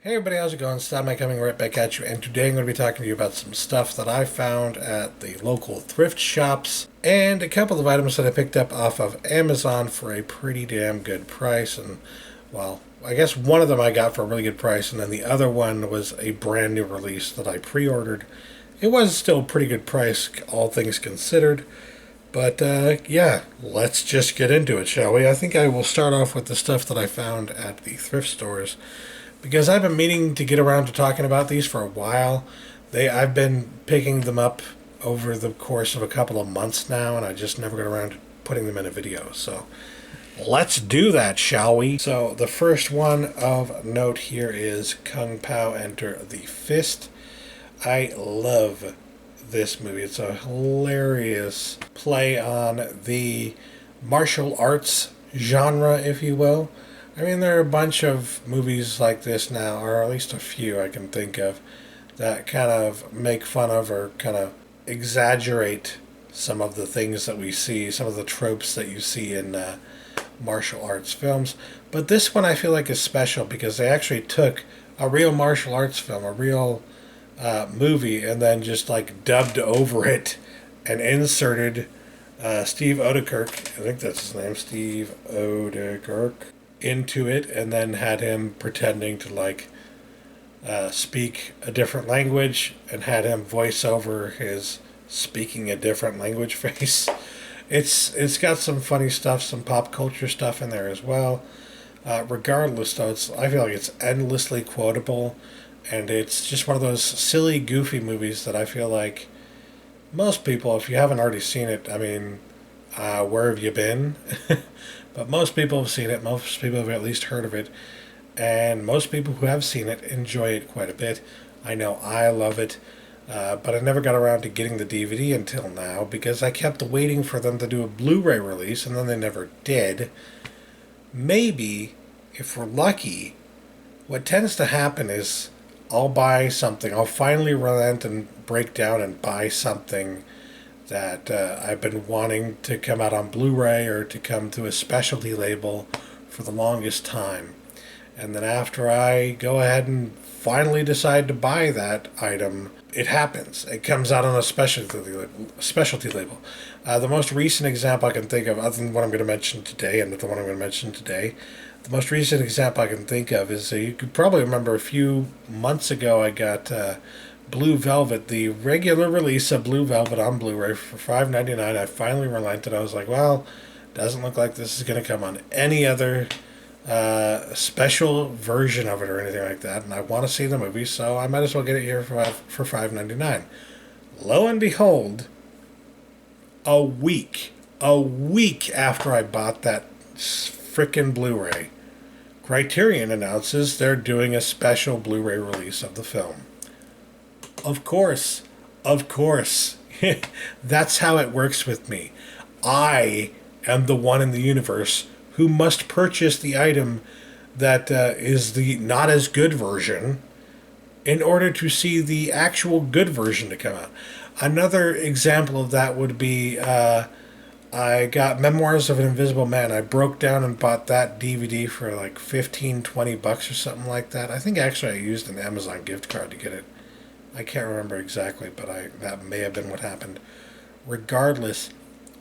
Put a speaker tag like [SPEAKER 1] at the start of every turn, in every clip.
[SPEAKER 1] Hey everybody, how's it going? Stab coming right back at you, and today I'm going to be talking to you about some stuff that I found at the local thrift shops and a couple of items that I picked up off of Amazon for a pretty damn good price. And well, I guess one of them I got for a really good price, and then the other one was a brand new release that I pre-ordered. It was still a pretty good price, all things considered. But yeah, let's just get into it, shall we? I think I will start off with the stuff that I found at the thrift stores because I've been meaning to get around to talking about these for a while. I've been picking them up over the course of a couple of months now, and I just never got around to putting them in a video. So let's do that, shall we? So the first one of note here is Kung Pao Enter the Fist. I love this movie. It's a hilarious play on the martial arts genre, if you will. I mean, there are a bunch of movies like this now, or at least a few I can think of, that kind of make fun of or kind of exaggerate some of the things that we see, some of the tropes that you see in martial arts films. But this one I feel like is special because they actually took a real martial arts film, a real movie, and then just like dubbed over it and inserted Steve Odekirk, I think that's his name, Steve Odekirk, into it, and then had him pretending to like speak a different language and had him voice over his speaking a different language face. It's got some funny stuff, some pop culture stuff in there as well. Regardless, though, I feel like it's endlessly quotable, and it's just one of those silly, goofy movies that I feel like most people, if you haven't already seen it, I mean, where have you been? But most people have seen it. Most people have at least heard of it. And most people who have seen it enjoy it quite a bit. I know I love it. But I never got around to getting the DVD until now because I kept waiting for them to do a Blu-ray release, and then they never did. Maybe, if we're lucky, what tends to happen is I'll buy something. I'll finally relent and break down and buy something that I've been wanting to come out on Blu-ray or to come to a specialty label for the longest time. And then after I go ahead and finally decide to buy that item, it happens. It comes out on a specialty label. The most recent example I can think of, other than what I'm going to mention today, and the one I'm going to mention today, the most recent example I can think of is you could probably remember a few months ago I got Blue Velvet, the regular release of Blue Velvet on Blu-ray for $5.99. I finally relented. I was like, well, doesn't look like this is going to come on any other special version of it or anything like that, and I want to see the movie, so I might as well get it here for $5.99. Lo and behold, a week after I bought that frickin' Blu-ray, Criterion announces they're doing a special Blu-ray release of the film. Of course. That's how it works with me. I am the one in the universe who must purchase the item that is the not as good version in order to see the actual good version to come out. Another example of that would be I got Memoirs of an Invisible Man. I broke down and bought that DVD for like $15-20 or something like that. I think actually I used an Amazon gift card to get it. I can't remember exactly, but that may have been what happened. Regardless,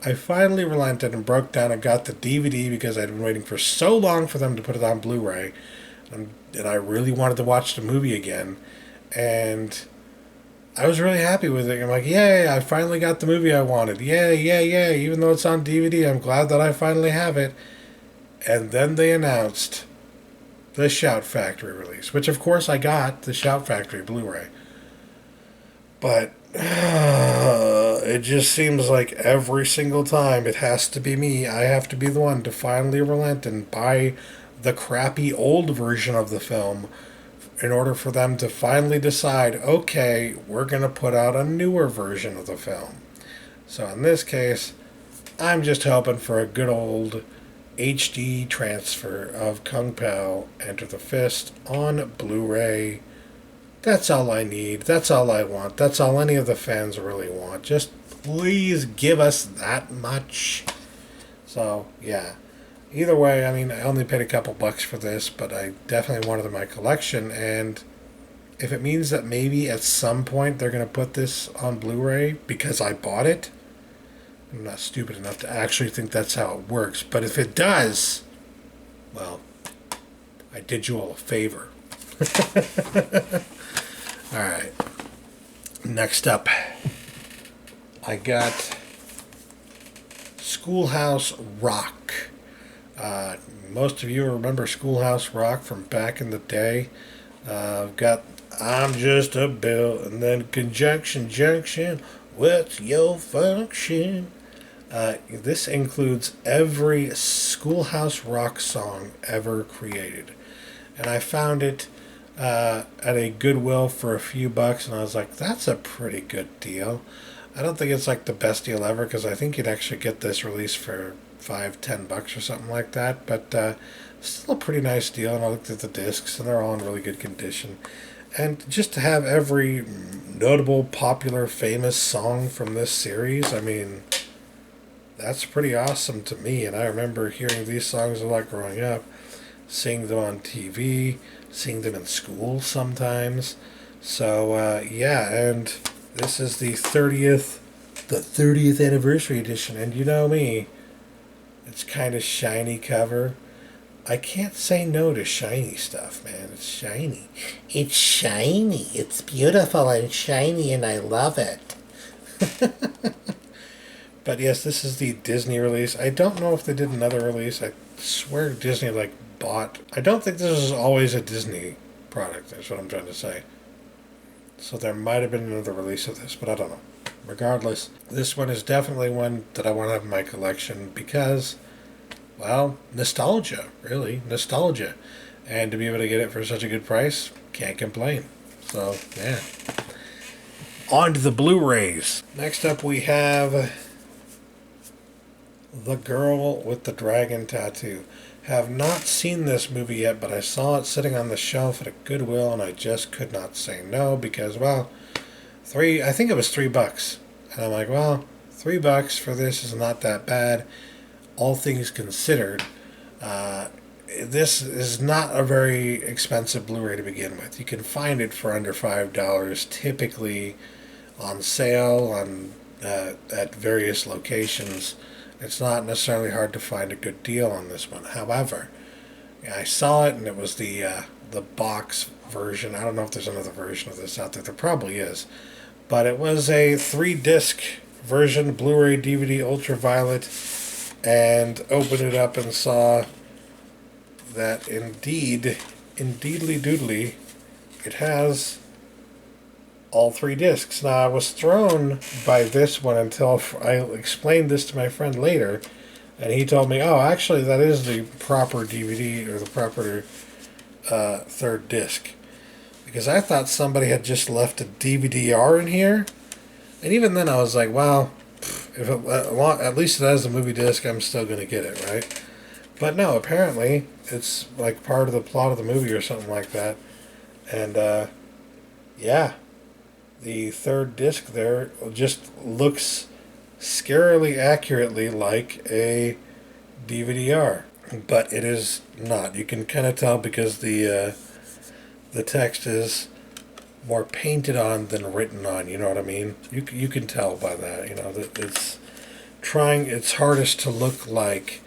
[SPEAKER 1] I finally relented and broke down and got the DVD because I'd been waiting for so long for them to put it on Blu-ray, and I really wanted to watch the movie again, and I was really happy with it. I'm like, yay, I finally got the movie I wanted. Yay, even though it's on DVD, I'm glad that I finally have it. And then they announced the Shout Factory release, which of course I got the Shout Factory Blu-ray. But it just seems like every single time it has to be me. I have to be the one to finally relent and buy the crappy old version of the film in order for them to finally decide, okay, we're going to put out a newer version of the film. So in this case, I'm just hoping for a good old HD transfer of Kung Pao Enter the Fist on Blu-ray. That's all I need. That's all I want. That's all any of the fans really want. Just please give us that much. So, yeah. Either way, I mean, I only paid a couple bucks for this, but I definitely wanted it in my collection. And if it means that maybe at some point they're going to put this on Blu-ray because I bought it, I'm not stupid enough to actually think that's how it works. But if it does, well, I did you all a favor. All right. Next up, I got Schoolhouse Rock. Most of you remember Schoolhouse Rock from back in the day. I've got I'm Just a Bill, and then Conjunction Junction, what's your function? This includes every Schoolhouse Rock song ever created. And I found it at a Goodwill for a few bucks, and I was like, that's a pretty good deal. I don't think it's like the best deal ever, because I think you'd actually get this release for $5-10 or something like that, but still a pretty nice deal. And I looked at the discs, and they're all in really good condition. And just to have every notable, popular, famous song from this series, I mean, that's pretty awesome to me. And I remember hearing these songs a lot growing up, seeing them on TV, seeing them in school sometimes. So yeah, and this is the 30th anniversary edition, and you know me, it's kind of shiny cover. I can't say no to shiny stuff, man. It's shiny. It's shiny. It's beautiful and shiny, and I love it. But yes, this is the Disney release. I don't know if they did another release. I swear Disney bought. I don't think this is always a Disney product. That's what I'm trying to say. So there might have been another release of this, but I don't know. Regardless, this one is definitely one that I want to have in my collection because, well, nostalgia, really, nostalgia. And to be able to get it for such a good price, can't complain. So, yeah. On to the Blu-rays. Next up we have The Girl with the Dragon Tattoo. Have not seen this movie yet, but I saw it sitting on the shelf at a Goodwill, and I just could not say no because, well, I think it was $3. And I'm like, well, $3 for this is not that bad. All things considered, this is not a very expensive Blu-ray to begin with. You can find it for under $5, typically on sale at various locations. It's not necessarily hard to find a good deal on this one. However, I saw it, and it was the box version. I don't know if there's another version of this out there. There probably is. But it was a 3-disc version, Blu-ray, DVD, ultraviolet, and opened it up and saw that indeedly doodly, it has all 3 discs. Now, I was thrown by this one until I explained this to my friend later, and he told me, oh, actually, that is the proper DVD or the proper 3rd disc. Because I thought somebody had just left a DVD-R in here. And even then I was like, well, if at least it has the movie disc, I'm still going to get it, right? But no, apparently it's like part of the plot of the movie or something like that. And yeah, the 3rd disc there just looks scarily accurately like a DVD-R. But it is not. You can kind of tell because the text is more painted on than written on, you know what I mean? You can tell by that, you know, that it's trying its hardest to look like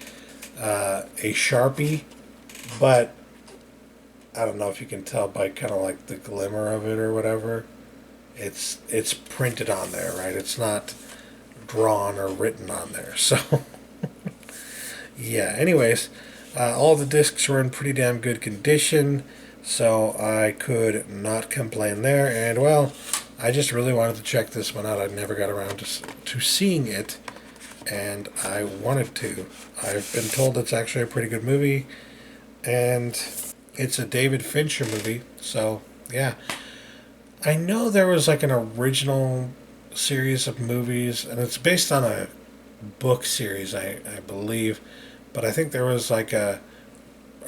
[SPEAKER 1] a Sharpie, but I don't know if you can tell by kind of like the glimmer of it or whatever. It's printed on there, right? It's not drawn or written on there, so yeah, anyways, all the discs were in pretty damn good condition. So I could not complain there, and well, I just really wanted to check this one out. I never got around to seeing it, and I wanted to. I've been told it's actually a pretty good movie, and it's a David Fincher movie, so yeah. I know there was like an original series of movies, and it's based on a book series, I believe, but I think there was like a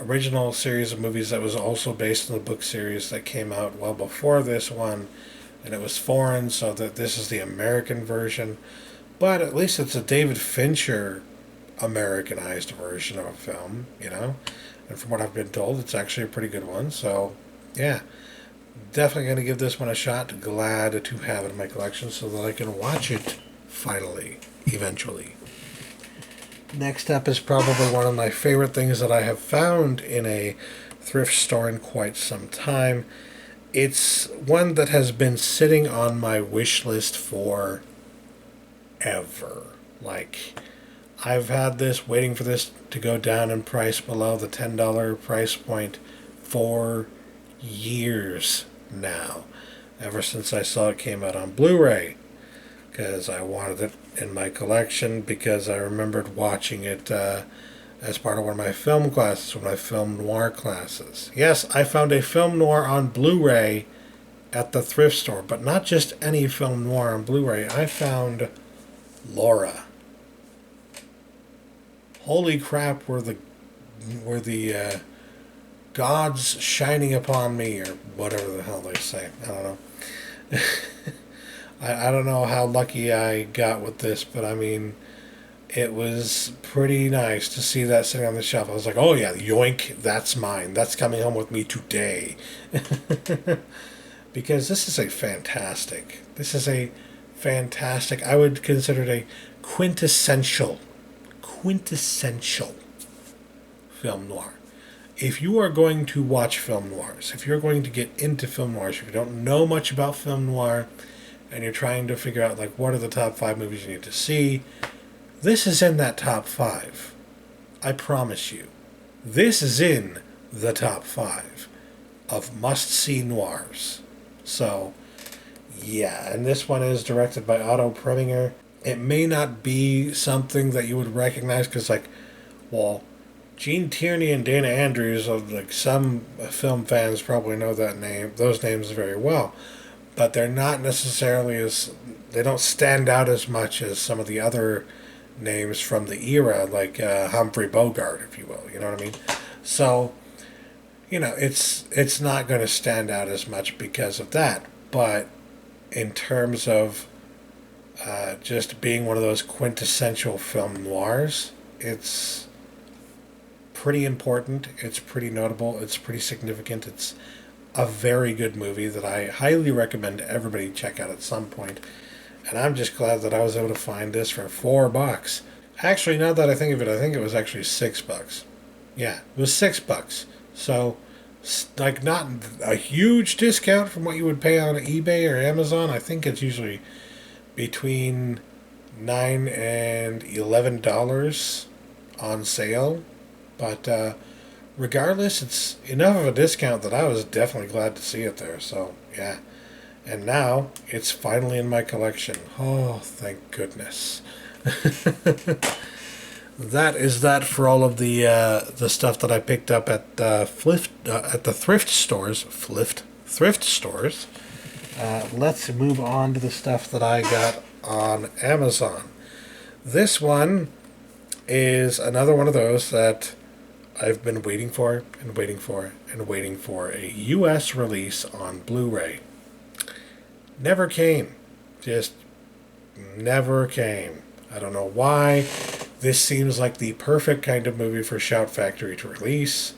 [SPEAKER 1] original series of movies that was also based on the book series that came out well before this one, and it was foreign, so that this is the American version. But at least it's a David Fincher Americanized version of a film, you know. And from what I've been told, it's actually a pretty good one. So, yeah, definitely going to give this one a shot. Glad to have it in my collection so that I can watch it finally, eventually. Next up is probably one of my favorite things that I have found in a thrift store in quite some time. It's one that has been sitting on my wish list for ever. Like, I've had this, waiting for this to go down in price below the $10 price point for years now. Ever since I saw it came out on Blu-ray. Because I wanted it in my collection, because I remembered watching it as part of one of my film classes, one of my film noir classes. Yes, I found a film noir on Blu-ray at the thrift store, but not just any film noir on Blu-ray. I found Laura. Holy crap, were the gods shining upon me, or whatever the hell they say. I don't know. I don't know how lucky I got with this, but I mean, it was pretty nice to see that sitting on the shelf. I was like, oh yeah, yoink, that's mine. That's coming home with me today. Because this is a fantastic, I would consider it a quintessential film noir. If you are going to watch film noirs, if you're going to get into film noirs, if you don't know much about film noir, and you're trying to figure out, like, what are the top 5 movies you need to see, this is in that top 5. I promise you. This is in the top 5 of must-see noirs. So, yeah, and this one is directed by Otto Preminger. It may not be something that you would recognize, because, like, well, Gene Tierney and Dana Andrews, like, some film fans probably know those names very well. But they're not necessarily they don't stand out as much as some of the other names from the era, like Humphrey Bogart, if you will. You know what I mean? So, you know, it's not going to stand out as much because of that. But in terms of just being one of those quintessential film noirs, it's pretty important. It's pretty notable. It's pretty significant. It's a very good movie that I highly recommend everybody check out at some point. And I'm just glad that I was able to find this for $4. Actually, now that I think of it, I think it was actually $6. Yeah, it was $6. So, like, not a huge discount from what you would pay on eBay or Amazon. I think it's usually between $9 and $11 on sale. But regardless, it's enough of a discount that I was definitely glad to see it there. So, yeah. And now, it's finally in my collection. Oh, thank goodness. That is that for all of the stuff that I picked up at the thrift stores. Thrift stores. Let's move on to the stuff that I got on Amazon. This one is another one of those that I've been waiting for and waiting for and waiting for a U.S. release on Blu-ray. Never came. Just never came. I don't know why. This seems like the perfect kind of movie for Shout Factory to release,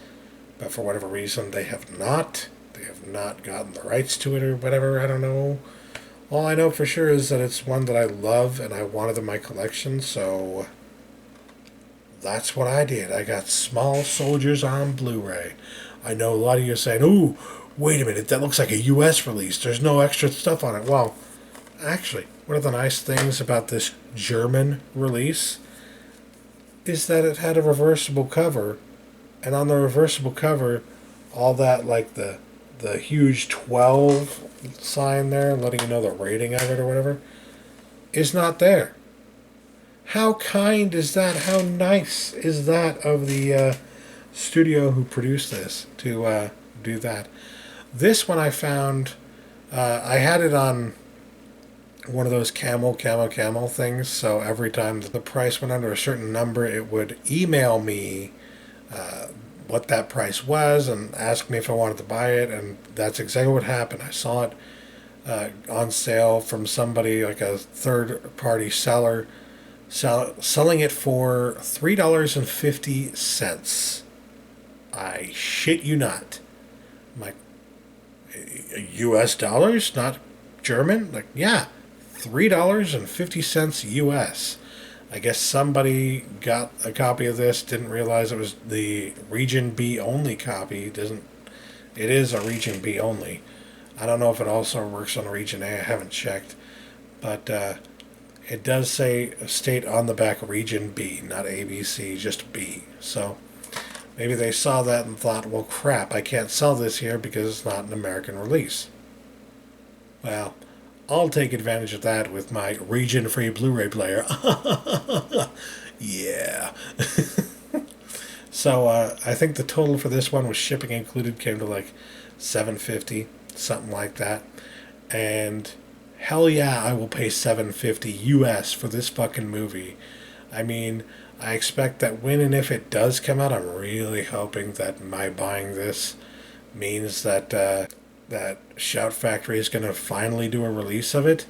[SPEAKER 1] but for whatever reason they have not. They have not gotten the rights to it or whatever. I don't know. All I know for sure is that it's one that I love and I wanted in my collection, so that's what I did. I got Small Soldiers on Blu-ray. I know a lot of you are saying, ooh, wait a minute, that looks like a U.S. release. There's no extra stuff on it. Well, actually, one of the nice things about this German release is that it had a reversible cover. And on the reversible cover, all that, like the huge 12 sign there, letting you know the rating of it or whatever, is not there. How kind is that? How nice is that of the studio who produced this to do that? This one I found, I had it on one of those camel things, so every time the price went under a certain number, it would email me what that price was and ask me if I wanted to buy it, and that's exactly what happened. I saw it on sale from somebody, like a third-party seller, selling it for $3.50. I shit you not. I'm like, US dollars, not German? Like, yeah, $3.50 US. I guess somebody got a copy of this, didn't realize it was the Region B only copy. It is a Region B only. I don't know if it also works on Region A. I haven't checked, but it does state on the back Region B, not ABC, just B. So maybe they saw that and thought, well, crap, I can't sell this here because it's not an American release. Well, I'll take advantage of that with my region-free Blu-ray player. Yeah. So I think the total for this one with shipping included came to like $7.50, something like that. And hell yeah, I will pay $7.50 US for this fucking movie. I mean, I expect that when and if it does come out, I'm really hoping that my buying this means that that Shout Factory is going to finally do a release of it.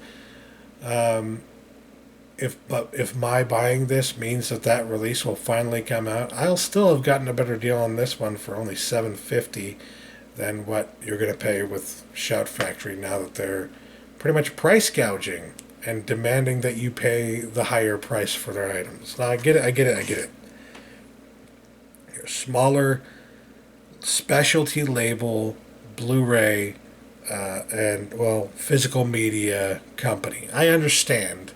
[SPEAKER 1] If my buying this means that release will finally come out, I'll still have gotten a better deal on this one for only $7.50 than what you're going to pay with Shout Factory now that they're pretty much price gouging and demanding that you pay the higher price for their items. Now I get it. Your smaller specialty label Blu-ray and physical media company. I understand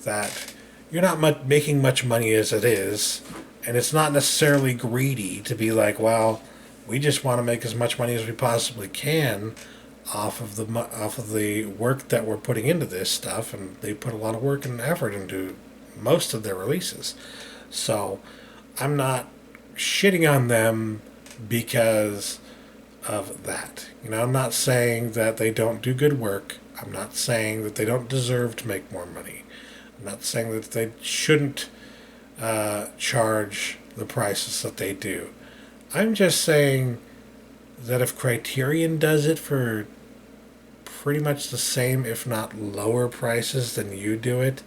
[SPEAKER 1] that you're not making much money as it is, and it's not necessarily greedy to be like, well, we just want to make as much money as we possibly can off of the work that we're putting into this stuff, and they put a lot of work and effort into most of their releases. So I'm not shitting on them because of that. I'm not saying that they don't do good work. I'm not saying that they don't deserve to make more money. I'm not saying that they shouldn't charge the prices that they do. I'm just saying that if Criterion does it for pretty much the same, if not lower prices than you do it,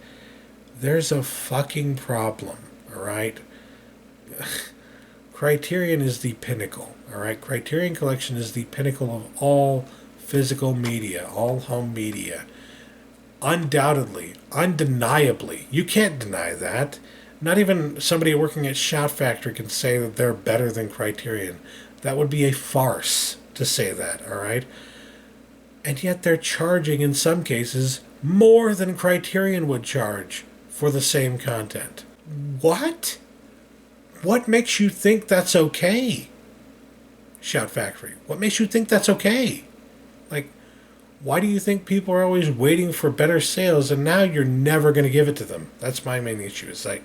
[SPEAKER 1] there's a fucking problem, alright? Criterion is the pinnacle, alright? Criterion Collection is the pinnacle of all physical media, all home media. Undoubtedly, undeniably, you can't deny that. Not even somebody working at Shout Factory can say that they're better than Criterion. That would be a farce to say that, alright? And yet they're charging, in some cases, more than Criterion would charge for the same content. What? What makes you think that's okay? Shout Factory. What makes you think that's okay? Like, why do you think people are always waiting for better sales and now you're never going to give it to them? That's my main issue. It's like,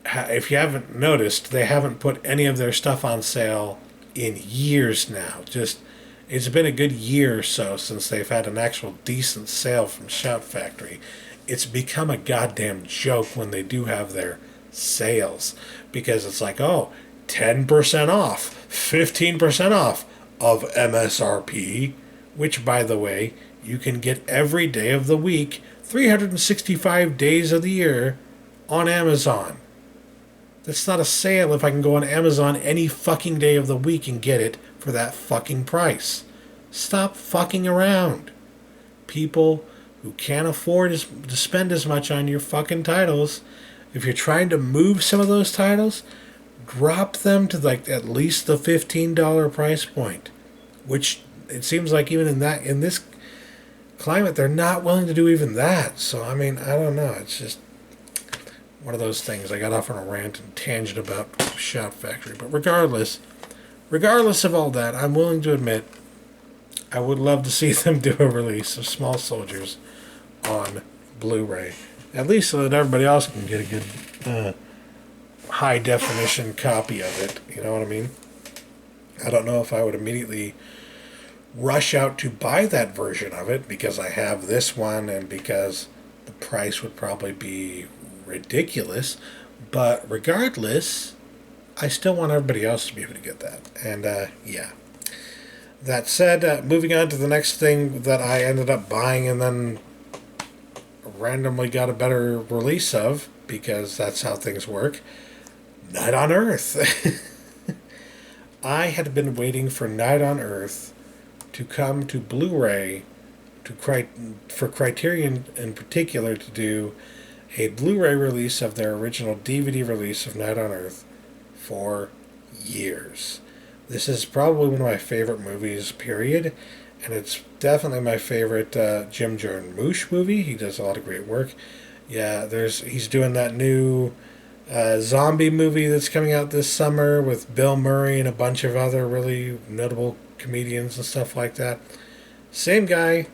[SPEAKER 1] if you haven't noticed, they haven't put any of their stuff on sale in years now. It's been a good year or so since they've had an actual decent sale from Shout Factory. It's become a goddamn joke when they do have their sales, because it's like, 10% off, 15% off of MSRP, which, by the way, you can get every day of the week, 365 days of the year on Amazon. That's not a sale if I can go on Amazon any fucking day of the week and get it for that fucking price. Stop fucking around. People who can't afford to spend as much on your fucking titles, if you're trying to move some of those titles, drop them to like at least the $15 price point, which it seems like even in this climate they're not willing to do even that. So I mean, I don't know. It's just one of those things. I got off on a rant and tangent about Shout Factory, but regardless of all that, I'm willing to admit I would love to see them do a release of Small Soldiers on Blu-ray, at least so that everybody else can get a good high definition copy of it. You know what I mean? I don't know if I would immediately rush out to buy that version of it because I have this one and because the price would probably be ridiculous, but regardless, I still want everybody else to be able to get that. And yeah, that said, moving on to the next thing that I ended up buying and then randomly got a better release of, because that's how things work, Night on Earth. I had been waiting for Night on Earth to come to Blu-ray, for Criterion in particular to do a Blu-ray release of their original DVD release of Night on Earth for years. This is probably one of my favorite movies, period, and it's definitely my favorite Jim Jarmusch movie. He does a lot of great work. Yeah, he's doing that new zombie movie that's coming out this summer with Bill Murray and a bunch of other really notable comedians and stuff like that. Same guy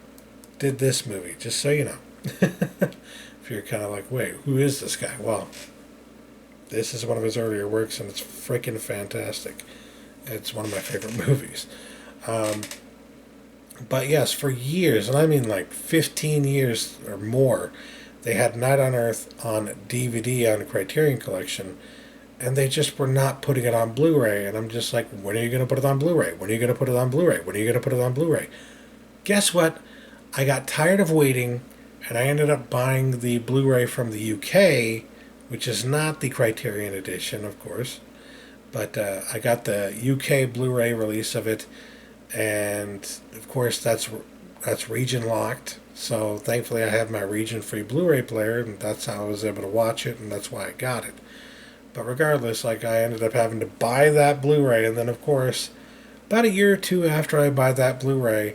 [SPEAKER 1] did this movie, just so you know. If you're kind of like, wait, who is this guy? Well, this is one of his earlier works, and it's freaking fantastic. It's one of my favorite movies. But yes, for years, and I mean like 15 years or more, they had Night on Earth on DVD on Criterion Collection, and they just were not putting it on Blu-ray. And I'm just like, when are you going to put it on Blu-ray? When are you going to put it on Blu-ray? When are you going to put it on Blu-ray? Guess what? I got tired of waiting, and I ended up buying the Blu-ray from the UK, which is not the Criterion edition, of course. But I got the UK Blu-ray release of it, and of course that's region locked. So thankfully I had my region-free Blu-ray player, and that's how I was able to watch it, and that's why I got it. But regardless, like, I ended up having to buy that Blu-ray, and then of course, about a year or two after I buy that Blu-ray,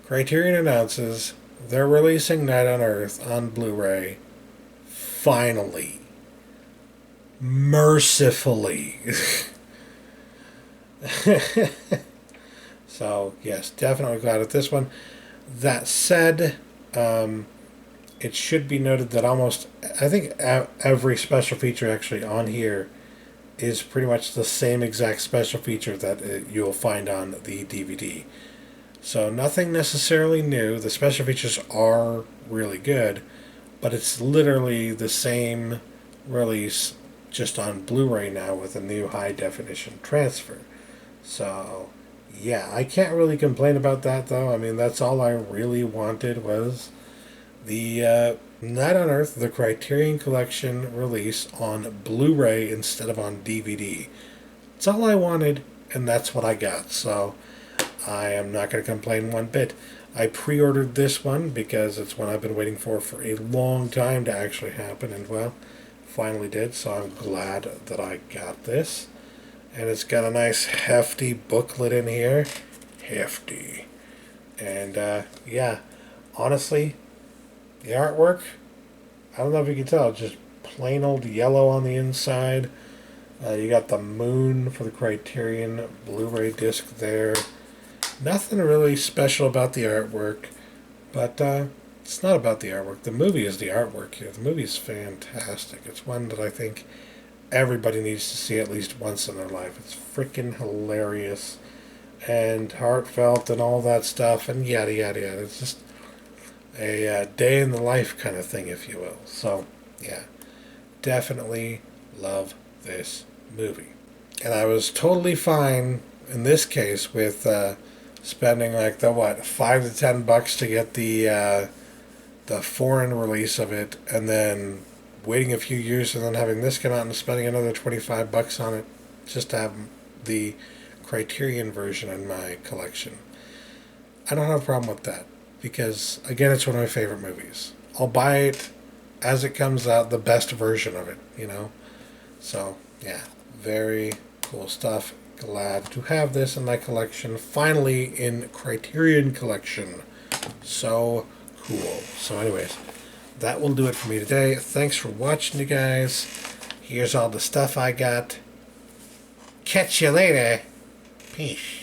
[SPEAKER 1] Criterion announces they're releasing Night on Earth on Blu-ray. Finally. Mercifully. So, yes, definitely glad at this one. That said, it should be noted that I think every special feature actually on here is pretty much the same exact special feature that you'll find on the DVD. So nothing necessarily new. The special features are really good, but it's literally the same release, just on Blu-ray now with a new high-definition transfer. So, yeah, I can't really complain about that, though. I mean, that's all I really wanted was the Night on Earth, the Criterion Collection release on Blu-ray instead of on DVD. That's all I wanted, and that's what I got. So, I am not going to complain one bit. I pre-ordered this one because it's one I've been waiting for a long time to actually happen, and well, finally did, so I'm glad that I got this. And it's got a nice hefty booklet in here. Hefty. And yeah, honestly, the artwork, I don't know if you can tell, just plain old yellow on the inside. You got the moon for the Criterion Blu-ray disc there. Nothing really special about the artwork, but it's not about the artwork. The movie is the artwork here. The movie is fantastic. It's one that I think everybody needs to see at least once in their life. It's freaking hilarious and heartfelt and all that stuff and yada yada yada. It's just a day in the life kind of thing, if you will. So, yeah, definitely love this movie. And I was totally fine in this case with spending like the $5 to $10 to get the foreign release of it, and then waiting a few years and then having this come out and spending another $25 on it just to have the Criterion version in my collection. I don't have a problem with that because, again, it's one of my favorite movies. I'll buy it as it comes out, the best version of it, you know? So, yeah, very cool stuff. Glad to have this in my collection, finally in Criterion Collection. So cool. So anyways, that will do it for me today. Thanks for watching, you guys. Here's all the stuff I got. Catch you later. Peace.